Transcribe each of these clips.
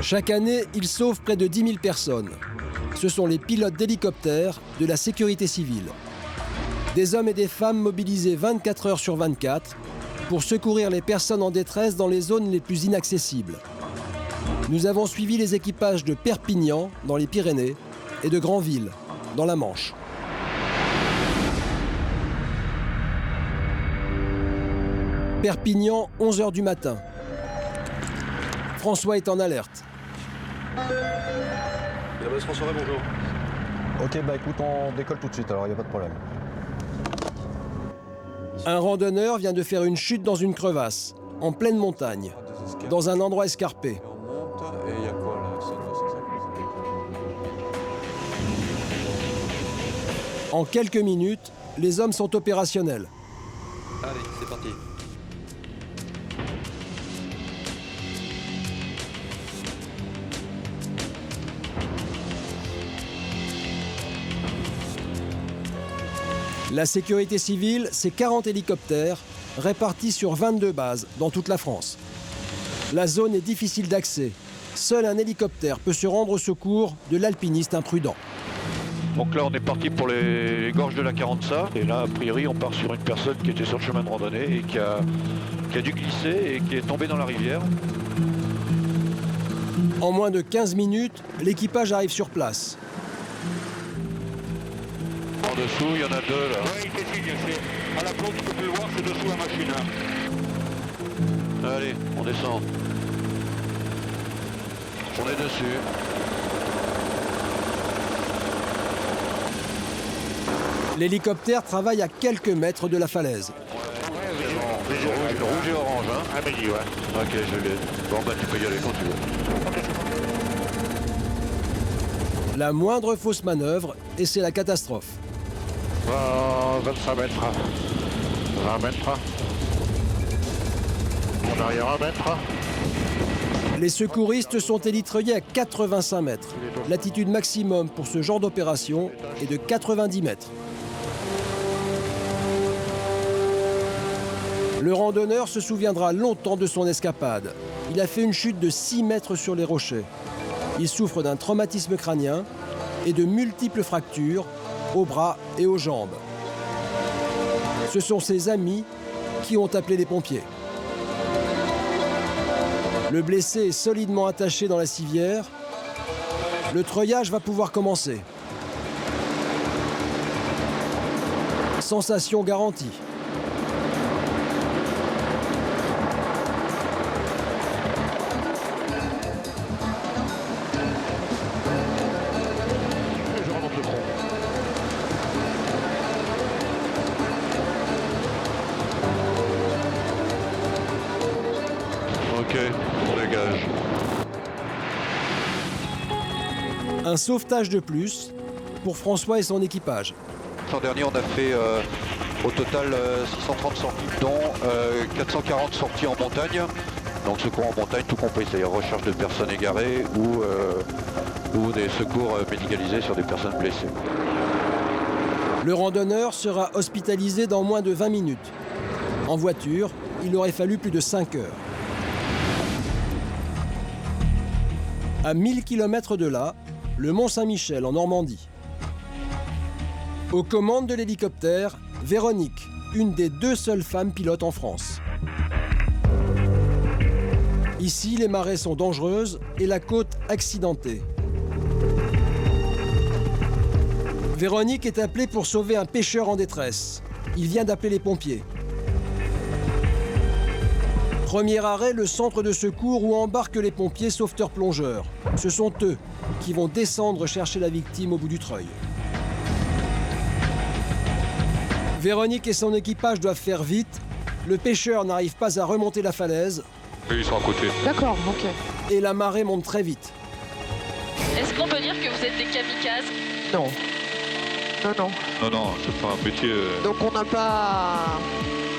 Chaque année, ils sauvent près de 10 000 personnes. Ce sont les pilotes d'hélicoptères de la sécurité civile. Des hommes et des femmes mobilisés 24 heures sur 24 pour secourir les personnes en détresse dans les zones les plus inaccessibles. Nous avons suivi les équipages de Perpignan, dans les Pyrénées, et de Granville, dans la Manche. Perpignan, 11 h du matin. François est en alerte. François, bonjour. Ok, bah écoute, on décolle tout de suite, alors il n'y a pas de problème. Un randonneur vient de faire une chute dans une crevasse, en pleine montagne, dans un endroit escarpé. En quelques minutes, les hommes sont opérationnels. Allez, c'est parti. La sécurité civile, c'est 40 hélicoptères répartis sur 22 bases dans toute la France. La zone est difficile d'accès. Seul un hélicoptère peut se rendre au secours de l'alpiniste imprudent. Donc là, on est parti pour les gorges de la Carença. Et là, a priori, on part sur une personne qui était sur le chemin de randonnée et qui a dû glisser et qui est tombée dans la rivière. En moins de 15 minutes, l'équipage arrive sur place. En dessous, il y en a deux là. Oui, il fait signe, c'est à la côte, tu peux le voir, c'est dessous la machine. Allez, on descend. On est dessus. L'hélicoptère travaille à quelques mètres de la falaise. Le rouge et orange, hein. Ah, mais dis, ouais. Ok, je l'ai. Bon, bah, tu peux y aller quand tu veux. La moindre fausse manœuvre, et c'est la catastrophe. 25 mètres. 20 mètres. En arrière 1 mètre. Les secouristes sont élitreillés à 85 mètres. L'altitude maximum pour ce genre d'opération est de 90 mètres. Le randonneur se souviendra longtemps de son escapade. Il a fait une chute de 6 mètres sur les rochers. Il souffre d'un traumatisme crânien et de multiples fractures aux bras et aux jambes. Ce sont ses amis qui ont appelé les pompiers. Le blessé est solidement attaché dans la civière. Le treuillage va pouvoir commencer. Sensation garantie. Je remonte le front. Ok, on dégage. Un sauvetage de plus pour François et son équipage. L'an dernier, on a fait au total 630 sorties, dont 440 sorties en montagne. Donc secours en montagne, tout compris, c'est-à-dire recherche de personnes égarées ou des secours médicalisés sur des personnes blessées. Le randonneur sera hospitalisé dans moins de 20 minutes. En voiture, il aurait fallu plus de 5 heures. À 1000 km de là, le Mont-Saint-Michel en Normandie. Aux commandes de l'hélicoptère, Véronique, une des 2 seules femmes pilotes en France. Ici, les marées sont dangereuses et la côte accidentée. Véronique est appelée pour sauver un pêcheur en détresse. Il vient d'appeler les pompiers. Premier arrêt, le centre de secours où embarquent les pompiers sauveteurs-plongeurs. Ce sont eux qui vont descendre chercher la victime au bout du treuil. Véronique et son équipage doivent faire vite. Le pêcheur n'arrive pas à remonter la falaise. Oui, ils sont à côté. D'accord, ok. Et la marée monte très vite. Est-ce qu'on peut dire que vous êtes des kamikazes? Non. Non. Non, c'est pas un métier. Donc on n'a pas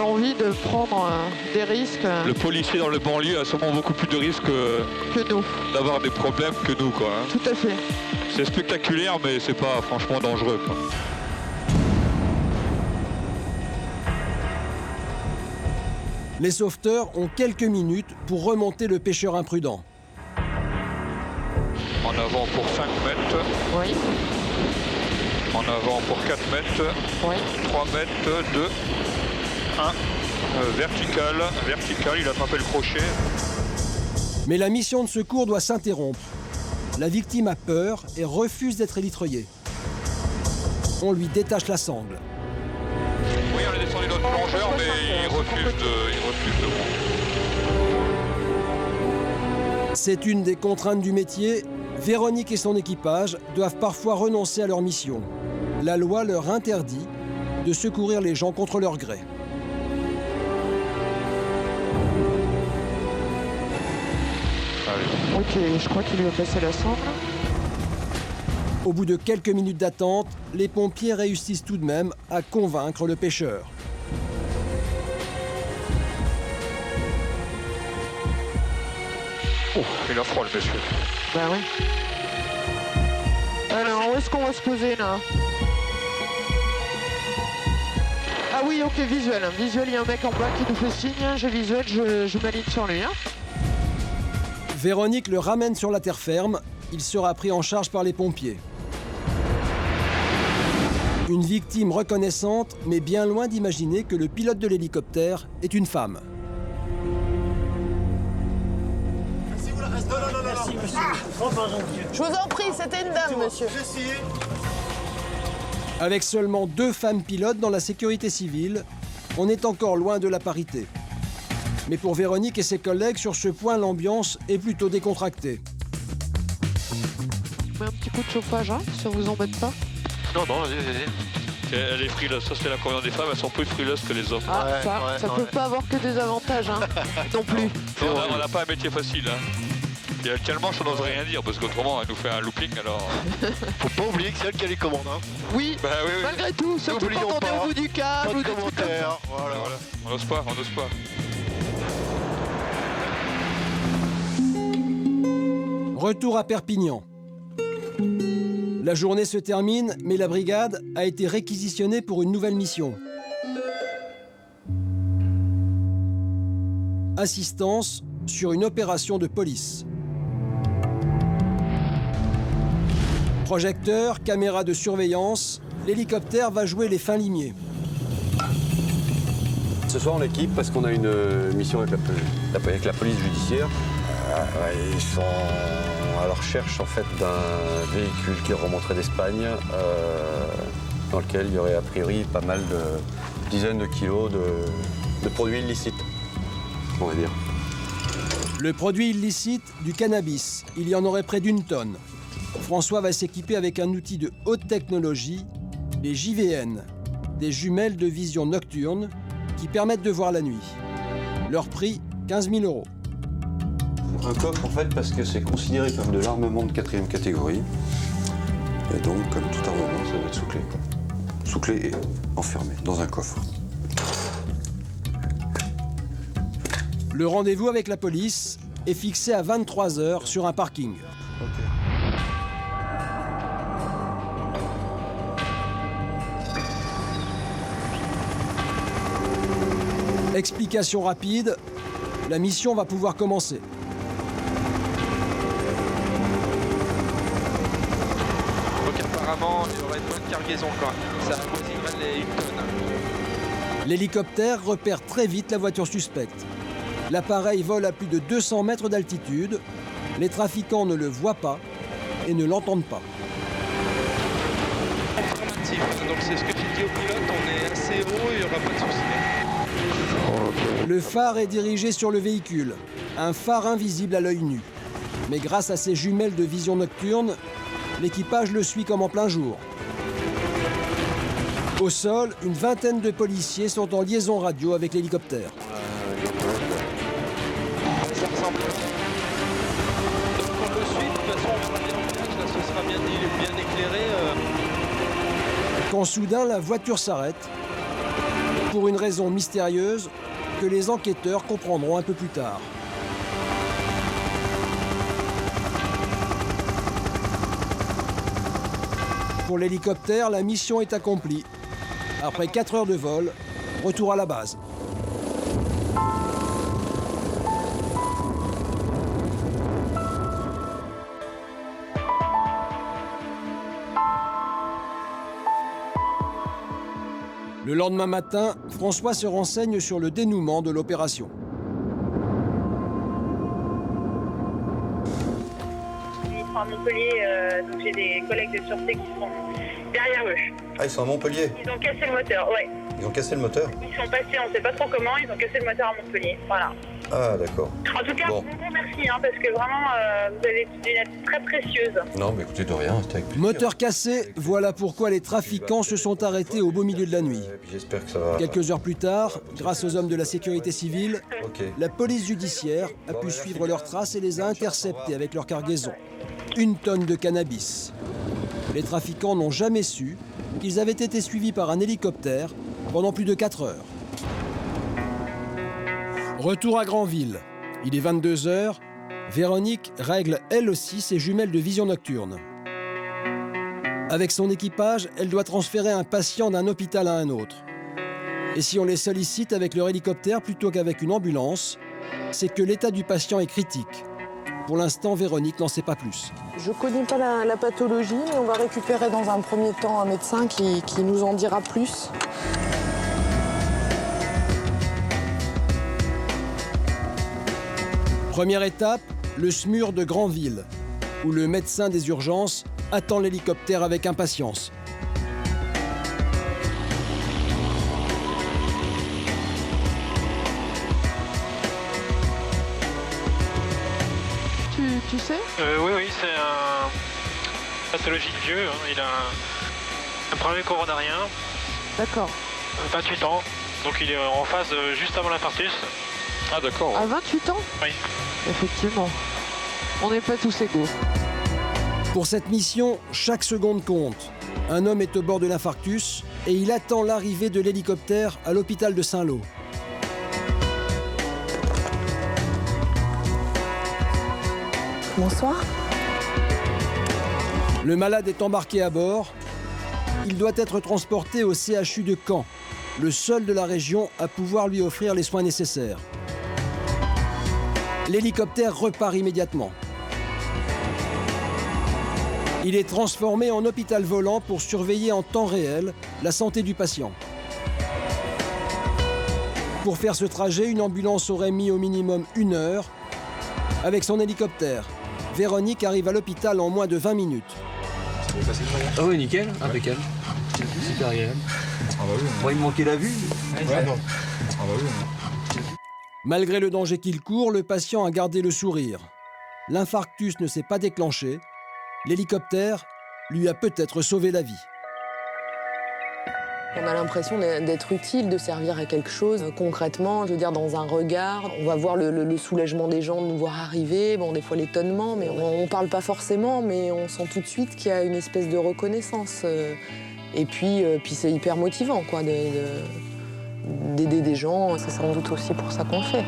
envie de prendre des risques Le policier dans le banlieue a sûrement beaucoup plus de risques que nous. d'avoir des problèmes que nous, quoi. Hein. Tout à fait. C'est spectaculaire, mais c'est pas franchement dangereux, quoi. Les sauveteurs ont quelques minutes pour remonter le pêcheur imprudent. En avant pour 5 mètres. Oui, En avant pour 4 mètres. oui. 3 mètres, 2, 1. Vertical, il a attrapé le crochet. Mais la mission de secours doit s'interrompre. La victime a peur et refuse d'être élitreillée. On lui détache la sangle. Oui, on a descendu notre plongeur, mais il refuse de monter. C'est une des contraintes du métier. Véronique et son équipage doivent parfois renoncer à leur mission. La loi leur interdit de secourir les gens contre leur gré. Ok, je crois qu'il lui a passé la sangle. Au bout de quelques minutes d'attente, les pompiers réussissent tout de même à convaincre le pêcheur. Oh, il a froid le monsieur. Bah oui. Alors, où est-ce qu'on va se poser là? Ah oui, ok, visuel. Visuel, il y a un mec en bas qui nous fait signe. J'ai visuel, je m'aligne sur lui. Hein. Véronique le ramène sur la terre ferme. Il sera pris en charge par les pompiers. Une victime reconnaissante, mais bien loin d'imaginer que le pilote de l'hélicoptère est une femme. Je vous en prie, c'était une dame, monsieur. Avec seulement 2 femmes pilotes dans la sécurité civile, on est encore loin de la parité. Mais pour Véronique et ses collègues, sur ce point, l'ambiance est plutôt décontractée. On met un petit coup de chauffage, hein, si ça vous embête pas. Non, vas-y. Elle est frileuse, ça c'est l'inconvénient des femmes, elles sont plus frileuses que les hommes. Ah, ça peut pas avoir que des avantages, hein, non plus. On n'a pas un métier facile, hein. Et actuellement, ça n'ose rien dire, parce qu'autrement, elle nous fait un looping, alors... Faut pas oublier que c'est elle qui a les commandes. Hein. Oui, Bah oui. malgré tout, surtout N'oublions quand on est pas, au bout du câble. Pas ou de des trucs comme ça. commentaires. Voilà. On n'ose pas. Retour à Perpignan. La journée se termine, mais la brigade a été réquisitionnée pour une nouvelle mission. Assistance sur une opération de police. Projecteur, caméra de surveillance, l'hélicoptère va jouer les fins limiers. Ce soir, on équipe parce qu'on a une mission avec la police judiciaire. Ils sont à la recherche en fait d'un véhicule qui remonterait d'Espagne, dans lequel il y aurait a priori pas mal de dizaines de kilos de produits illicites, on va dire. Le produit illicite, du cannabis. Il y en aurait près d'1 tonne. François va s'équiper avec un outil de haute technologie, les JVN, des jumelles de vision nocturne qui permettent de voir la nuit. Leur prix, 15 000 €. Un coffre en fait parce que c'est considéré comme de l'armement de 4e catégorie. Et donc, comme tout armement, ça doit être sous-clé. Sous-clé et enfermé dans un coffre. Le rendez-vous avec la police est fixé à 23 h sur un parking. Explication rapide, la mission va pouvoir commencer. Donc apparemment, il y aurait une bonne cargaison quand même. Ça avoisinerait les 1 tonne. L'hélicoptère repère très vite la voiture suspecte. L'appareil vole à plus de 200 mètres d'altitude. Les trafiquants ne le voient pas et ne l'entendent pas. Informatif. Donc c'est ce que tu dis au pilote, on est assez haut et il n'y aura pas de souci. Le phare est dirigé sur le véhicule, un phare invisible à l'œil nu. Mais grâce à ses jumelles de vision nocturne, l'équipage le suit comme en plein jour. Au sol, une vingtaine de policiers sont en liaison radio avec l'hélicoptère. Ça ressemble. Donc on le suit, de toute façon on verra bien en image, là ce sera bien éclairé. Quand soudain la voiture s'arrête, pour une raison mystérieuse que les enquêteurs comprendront un peu plus tard. Pour l'hélicoptère, la mission est accomplie. Après 4 heures de vol, retour à la base. Le lendemain matin, François se renseigne sur le dénouement de l'opération. Ils sont à Montpellier, donc j'ai des collègues de sûreté qui sont derrière eux. Ah, ils sont à Montpellier. Ils ont cassé le moteur, ouais. Ils ont cassé le moteur? Ils sont passés, on ne sait pas trop comment, ils ont cassé le moteur à Montpellier, voilà. Ah, d'accord. En tout cas, bon merci, parce que vraiment, vous avez une aide très précieuse. Non, mais écoutez, de rien, c'était avec plaisir. Moteur cassé, voilà pourquoi les trafiquants se sont arrêtés au beau milieu de la nuit. J'espère que ça va... Quelques heures plus tard, grâce aux hommes de la sécurité civile, la police judiciaire a pu suivre leurs traces et les a interceptés avec leur cargaison. 1 tonne de cannabis. Les trafiquants n'ont jamais su qu'ils avaient été suivis par un hélicoptère pendant plus de 4 heures. Retour à Granville. Il est 22 h. Véronique règle elle aussi ses jumelles de vision nocturne. Avec son équipage, elle doit transférer un patient d'un hôpital à un autre. Et si on les sollicite avec leur hélicoptère plutôt qu'avec une ambulance, c'est que l'état du patient est critique. Pour l'instant, Véronique n'en sait pas plus. Je ne connais pas la pathologie, mais on va récupérer dans un premier temps un médecin qui nous en dira plus. Première étape, le SMUR de Granville, où le médecin des urgences attend l'hélicoptère avec impatience. Tu sais? Oui, c'est un pathologie de vieux. Il a un problème coronarien. D'accord. 28 ans. Donc il est en phase juste avant l'infarctus. Ah d'accord. À 28 ans? Oui. Effectivement. On n'est pas tous égaux. Pour cette mission, chaque seconde compte. Un homme est au bord de l'infarctus et il attend l'arrivée de l'hélicoptère à l'hôpital de Saint-Lô. Bonsoir. Le malade est embarqué à bord. Il doit être transporté au CHU de Caen, le seul de la région à pouvoir lui offrir les soins nécessaires. L'hélicoptère repart immédiatement. Il est transformé en hôpital volant pour surveiller en temps réel la santé du patient. Pour faire ce trajet, une ambulance aurait mis au minimum 1 heure. Avec son hélicoptère, Véronique arrive à l'hôpital en moins de 20 minutes. Ah oui, nickel, impeccable. Super agréable. Ah bah oui. Bon, il me manquait la vue. Ouais, non. Ah bah oui. Malgré le danger qu'il court, le patient a gardé le sourire. L'infarctus ne s'est pas déclenché. L'hélicoptère lui a peut-être sauvé la vie. On a l'impression d'être utile, de servir à quelque chose. Concrètement, je veux dire, dans un regard, on va voir le soulagement des gens de nous voir arriver, bon, des fois l'étonnement, mais on ne parle pas forcément, mais on sent tout de suite qu'il y a une espèce de reconnaissance. Et puis c'est hyper motivant, quoi, d'aider des gens. C'est sans doute aussi pour ça qu'on le fait.